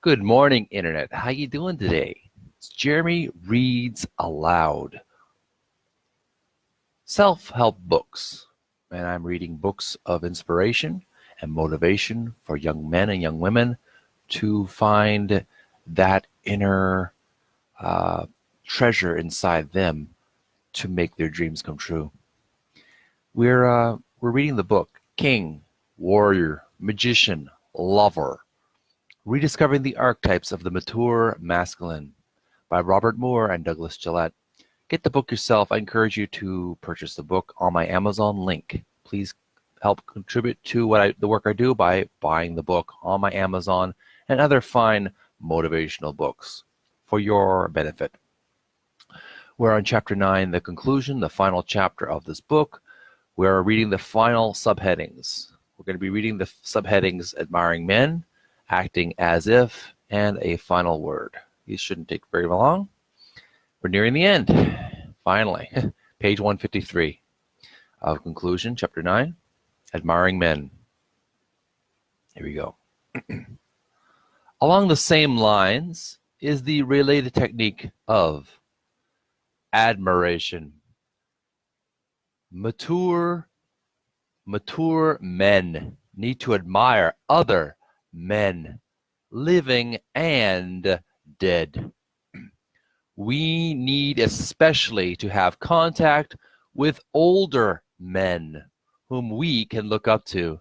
Good morning, Internet. How you doing today? It's Jeremy Reads Aloud. Self-help books. And I'm reading books of inspiration and motivation for young men and young women to find that inner treasure inside them to make their dreams come true. We're reading the book King, Warrior, Magician, Lover, Rediscovering the Archetypes of the Mature Masculine by Robert Moore and Douglas Gillette. Get the book yourself. I encourage you to purchase the book on my Amazon link. Please help contribute to the work I do by buying the book on my Amazon and other fine motivational books for your benefit. We're on Chapter 9, the conclusion, the final chapter of this book. We're reading the final subheadings. We're going to be reading the subheadings Admiring Men, Acting as If, and a final word. These shouldn't take very long. We're nearing the end. Finally, page 153 of conclusion, chapter 9, Admiring Men. Here we go. Along the same lines is the related technique of admiration. Mature men need to admire other men, living and dead. We need especially to have contact with older men whom we can look up to.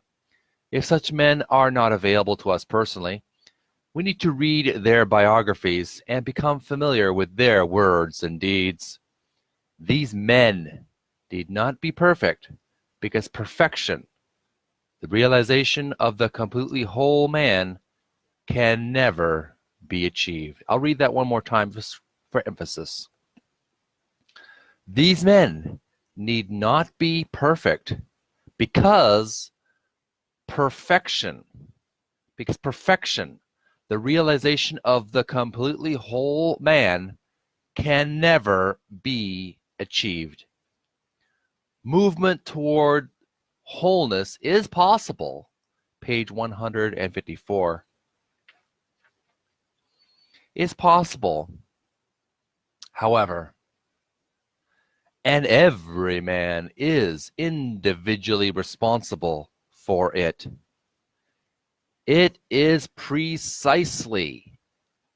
If such men are not available to us personally, we need to read their biographies and become familiar with their words and deeds. These men need not be perfect, because perfection, the realization of the completely whole man, can never be achieved. I'll read that one more time just for emphasis. These men need not be perfect, because perfection, the realization of the completely whole man, can never be achieved. Movement toward wholeness is possible, page 154. Is possible, however, and every man is individually responsible for it. It is precisely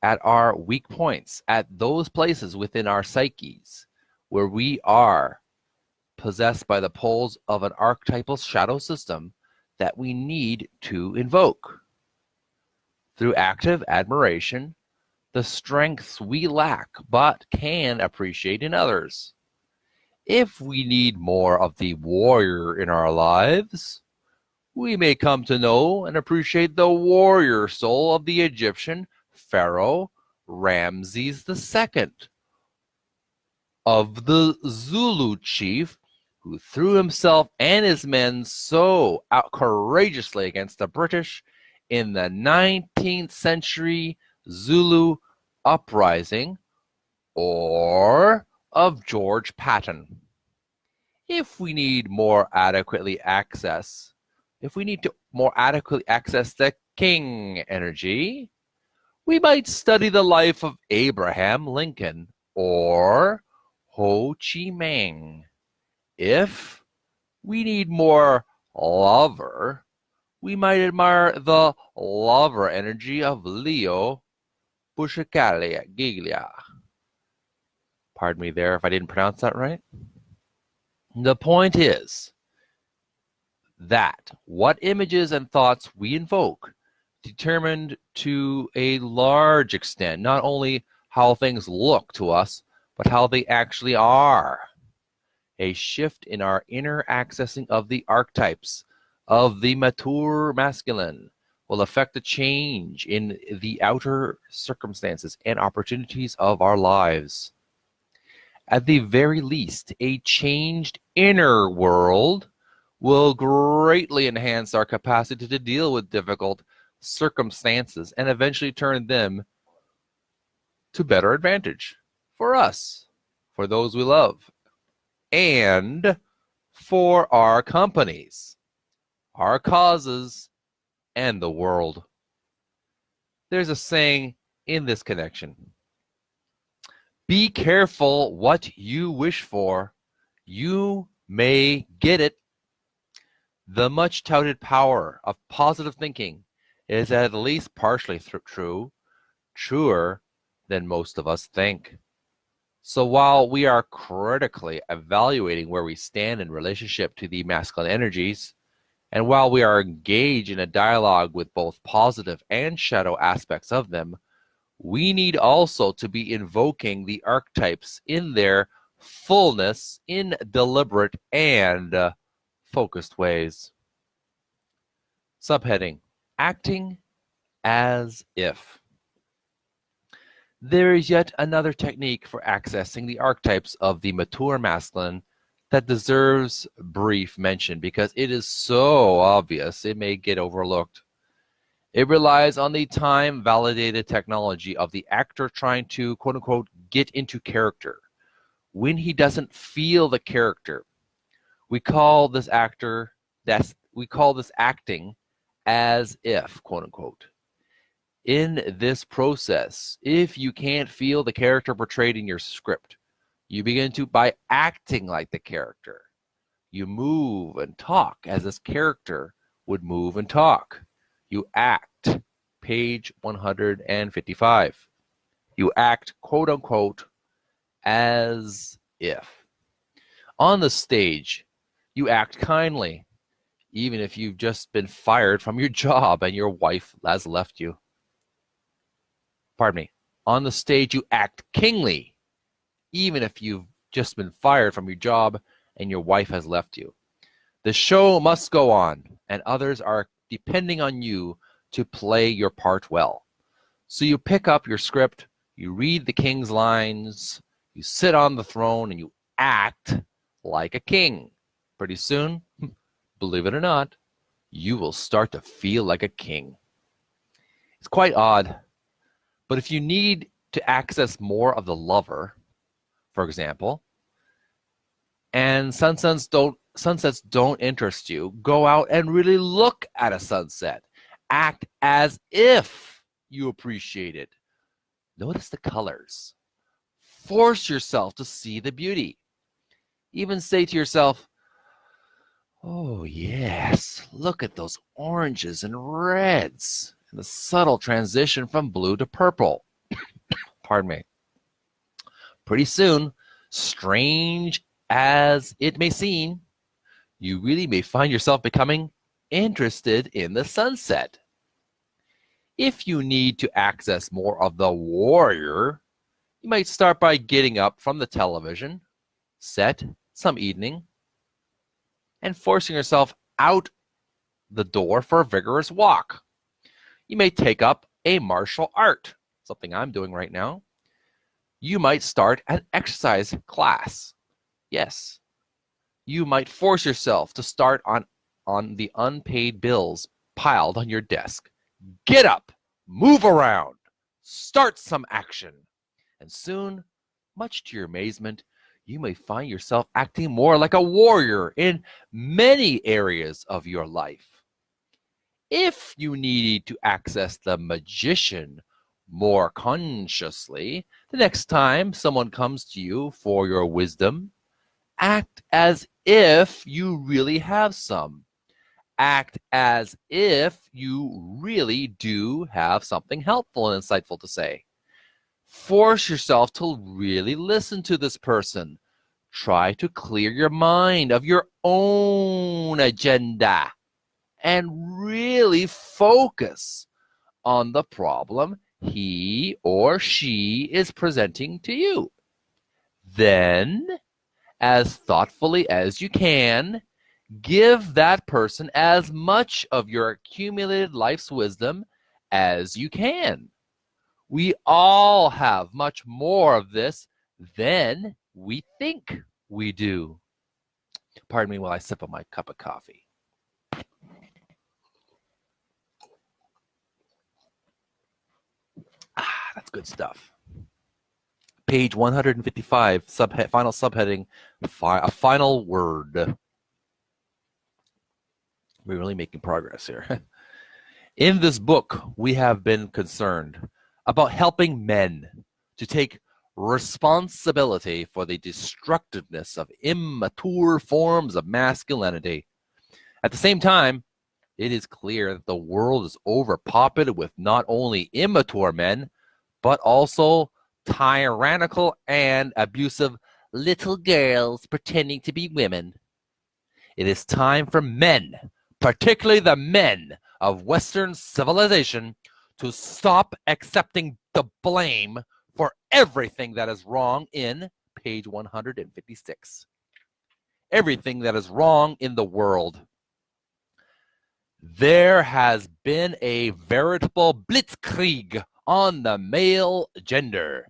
at our weak points, at those places within our psyches where we are possessed by the poles of an archetypal shadow system, that we need to invoke, through active admiration, the strengths we lack but can appreciate in others. If we need more of the warrior in our lives, we may come to know and appreciate the warrior soul of the Egyptian pharaoh Ramses II, of the Zulu chief who threw himself and his men so courageously against the British in the 19th century Zulu uprising, or of George Patton. If we need to more adequately access the king energy, we might study the life of Abraham Lincoln or Ho Chi Minh. If we need more lover, we might admire the lover energy of Leo Buscaglia. Pardon me there if I didn't pronounce that right. The point is that what images and thoughts we invoke determined to a large extent not only how things look to us, but how they actually are. A shift in our inner accessing of the archetypes of the mature masculine will affect a change in the outer circumstances and opportunities of our lives. At the very least, a changed inner world will greatly enhance our capacity to deal with difficult circumstances and eventually turn them to better advantage for us, for those we love, and for our companies, our causes, and the world. There's a saying in this connection. Be careful what you wish for. You may get it. The much touted power of positive thinking is at least partially true, truer than most of us think. So while we are critically evaluating where we stand in relationship to the masculine energies, and while we are engaged in a dialogue with both positive and shadow aspects of them, we need also to be invoking the archetypes in their fullness in deliberate and focused ways. Subheading, acting as if. There is yet another technique for accessing the archetypes of the mature masculine that deserves brief mention because it is so obvious it may get overlooked. It relies on the time-validated technology of the actor trying to, quote-unquote, get into character. When he doesn't feel the character, we call this acting as if, quote-unquote. In this process, if you can't feel the character portrayed in your script, you begin by acting like the character. You move and talk as this character would move and talk. You act, page 155. You act, quote unquote, as if. On the stage, you act kindly, even if you've just been fired from your job and your wife has left you. Pardon me. On the stage, you act kingly, even if you've just been fired from your job and your wife has left you. The show must go on, and others are depending on you to play your part well. So you pick up your script, you read the king's lines, you sit on the throne, and you act like a king. Pretty soon, believe it or not, you will start to feel like a king. It's quite odd, but if you need to access more of the lover, for example, and sunsets don't interest you, go out and really look at a sunset. Act as if you appreciate it. Notice the colors. Force yourself to see the beauty. Even say to yourself, oh yes, look at those oranges and reds and the subtle transition from blue to purple. Pardon me. Pretty soon, strange as it may seem, you really may find yourself becoming interested in the sunset. If you need to access more of the warrior, you might start by getting up from the television set some evening and forcing yourself out the door for a vigorous walk. You may take up a martial art, something I'm doing right now. You might start an exercise class. Yes, you might force yourself to start on the unpaid bills piled on your desk. Get up, move around, start some action. And soon, much to your amazement, you may find yourself acting more like a warrior in many areas of your life. If you need to access the magician more consciously, the next time someone comes to you for your wisdom, act as if you really have some. Act as if you really do have something helpful and insightful to say. Force yourself to really listen to this person. Try to clear your mind of your own agenda and really focus on the problem he or she is presenting to you. Then, as thoughtfully as you can, give that person as much of your accumulated life's wisdom as you can. We all have much more of this than we think we do. Pardon me while I sip on my cup of coffee. That's good stuff. Page 155, final subheading, a final word. We're really making progress here. In this book, we have been concerned about helping men to take responsibility for the destructiveness of immature forms of masculinity. At the same time, it is clear that the world is overpopulated with not only immature men, but also tyrannical and abusive little girls pretending to be women. It is time for men, particularly the men of Western civilization, to stop accepting the blame for everything that is wrong in page 156. Everything that is wrong in the world. There has been a veritable blitzkrieg on the male gender,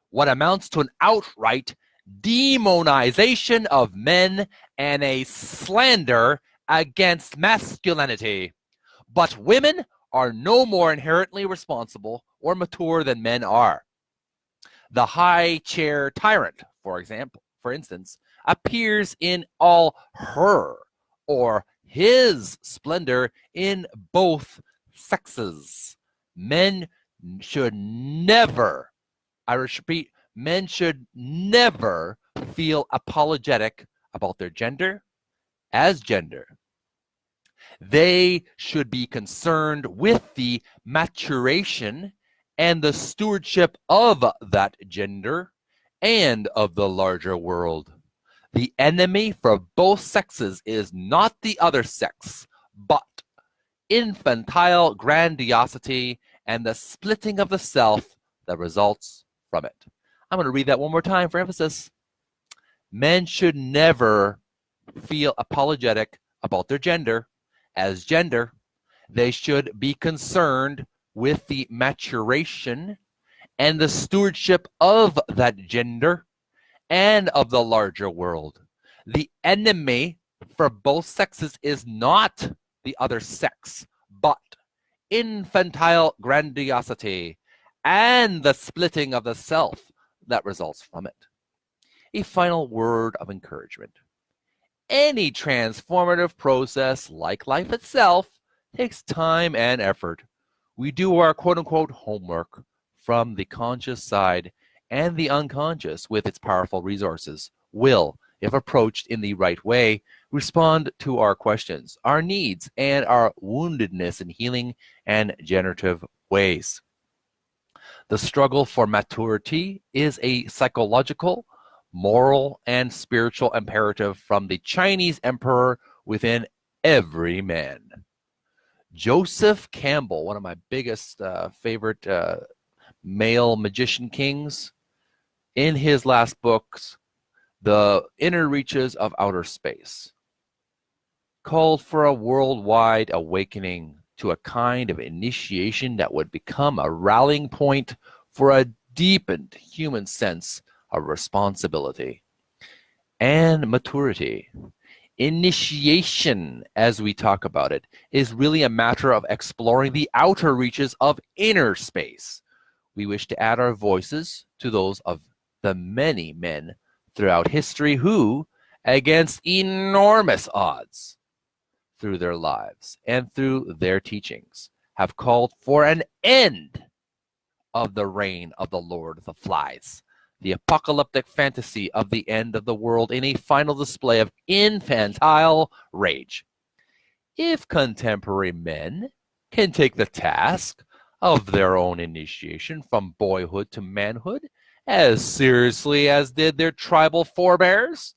what amounts to an outright demonization of men and a slander against masculinity. But women are no more inherently responsible or mature than men are. The high chair tyrant, for instance, appears in all her or his splendor in both sexes. Men should never, I repeat, men should never feel apologetic about their gender as gender. They should be concerned with the maturation and the stewardship of that gender and of the larger world. The enemy for both sexes is not the other sex, but infantile grandiosity and the splitting of the self that results from it. I'm going to read that one more time for emphasis. Men should never feel apologetic about their gender as gender. They should be concerned with the maturation and the stewardship of that gender and of the larger world. The enemy for both sexes is not the other sex, but infantile grandiosity and the splitting of the self that results from it. A final word of encouragement. Any transformative process, like life itself, takes time and effort. We do our quote-unquote homework from the conscious side, and the unconscious, with its powerful resources, will, if approached in the right way, respond to our questions, our needs, and our woundedness in healing and generative ways. The struggle for maturity is a psychological, moral, and spiritual imperative from the Chinese emperor within every man. Joseph Campbell, one of my biggest favorite male magician kings, in his last books, The Inner Reaches of Outer Space, called for a worldwide awakening to a kind of initiation that would become a rallying point for a deepened human sense of responsibility and maturity. Initiation, as we talk about it, is really a matter of exploring the outer reaches of inner space. We wish to add our voices to those of the many men throughout history who, against enormous odds, through their lives and through their teachings, have called for an end of the reign of the Lord of the Flies, the apocalyptic fantasy of the end of the world in a final display of infantile rage. If contemporary men can take the task of their own initiation from boyhood to manhood as seriously as did their tribal forebears,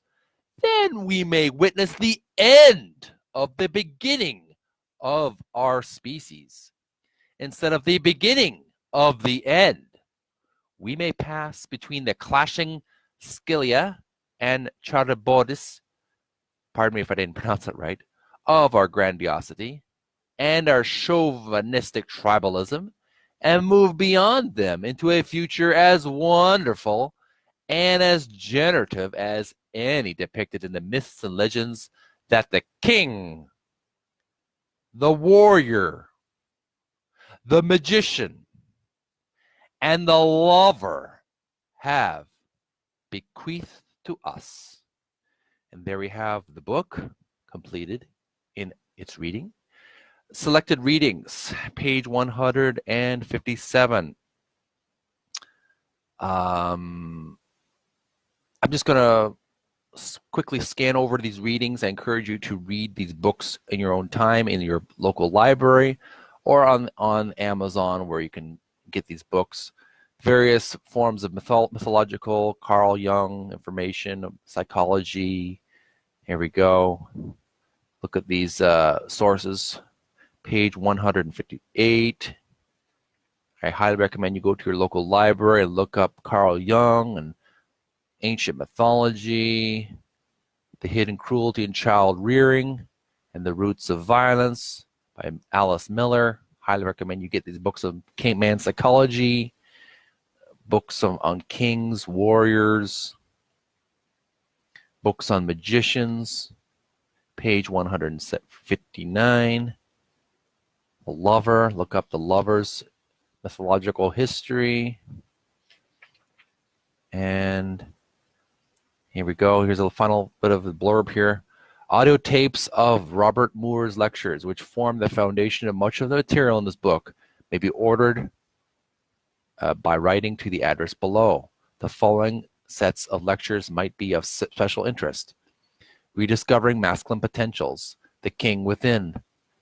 then we may witness the end of the beginning of our species instead of the beginning of the end. We may pass between the clashing Scylla and Charybdis, pardon me if I didn't pronounce it right, of our grandiosity and our chauvinistic tribalism, and move beyond them into a future as wonderful and as generative as any depicted in the myths and legends that the king, the warrior, the magician, and the lover have bequeathed to us. And there we have the book completed in its reading. Selected readings, page 157. I'm just going to quickly scan over these readings. I encourage you to read these books in your own time in your local library or on Amazon, where you can get these books. Various forms of mythological, Carl Jung information, psychology. Here we go. Look at these sources. Page 158. I highly recommend you go to your local library and look up Carl Jung and ancient mythology, the hidden cruelty in child rearing, and the roots of violence by Alice Miller. Highly recommend you get these books on caveman psychology, books on kings, warriors, books on magicians, page 159. The Lover, look up The Lover's mythological history. And here we go. Here's a final bit of the blurb here. Audio tapes of Robert Moore's lectures, which form the foundation of much of the material in this book, may be ordered by writing to the address below. The following sets of lectures might be of special interest. Rediscovering Masculine Potentials, The King Within,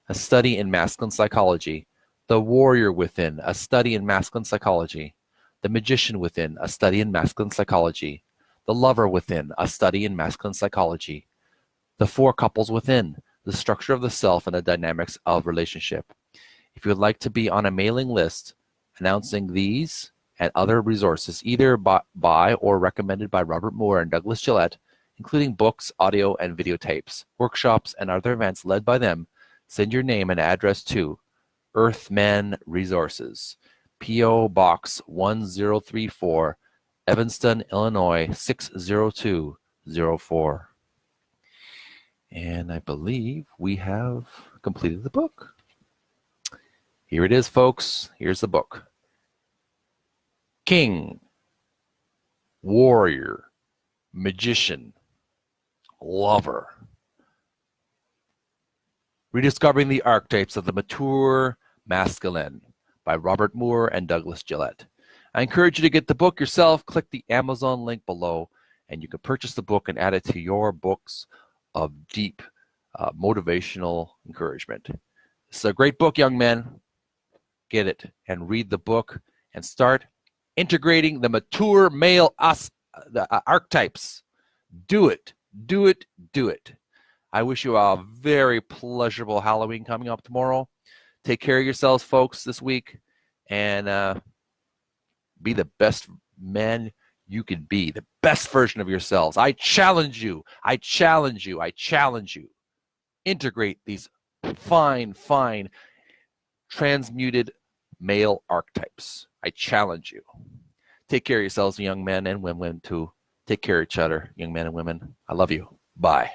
A Study in Masculine Psychology, The Warrior Within, A Study in Masculine Psychology, The Magician Within, A Study in Masculine Psychology, The Lover Within, A Study in Masculine Psychology, The Four Couples Within, The Structure of the Self and the Dynamics of Relationship. If you would like to be on a mailing list announcing these and other resources, either by or recommended by Robert Moore and Douglas Gillette, including books, audio, and videotapes, workshops, and other events led by them, send your name and address to Earthman Resources, P.O. Box 1034, Evanston, Illinois 60204. And I believe we have completed the book. Here it is, folks. Here's the book. King, Warrior, Magician, Lover. Rediscovering the Archetypes of the Mature Masculine by Robert Moore and Douglas Gillette. I encourage you to get the book yourself. Click the Amazon link below, and you can purchase the book and add it to your books of deep motivational encouragement. It's a great book, young men. Get it and read the book and start integrating the mature male archetypes. Do it. Do it. Do it. I wish you a very pleasurable Halloween coming up tomorrow. Take care of yourselves, folks, this week, and be the best men you can be, the best version of yourselves. I challenge you. I challenge you. I challenge you. Integrate these fine, fine, transmuted male archetypes. I challenge you. Take care of yourselves, young men and women, too. Take care of each other, young men and women. I love you. Bye.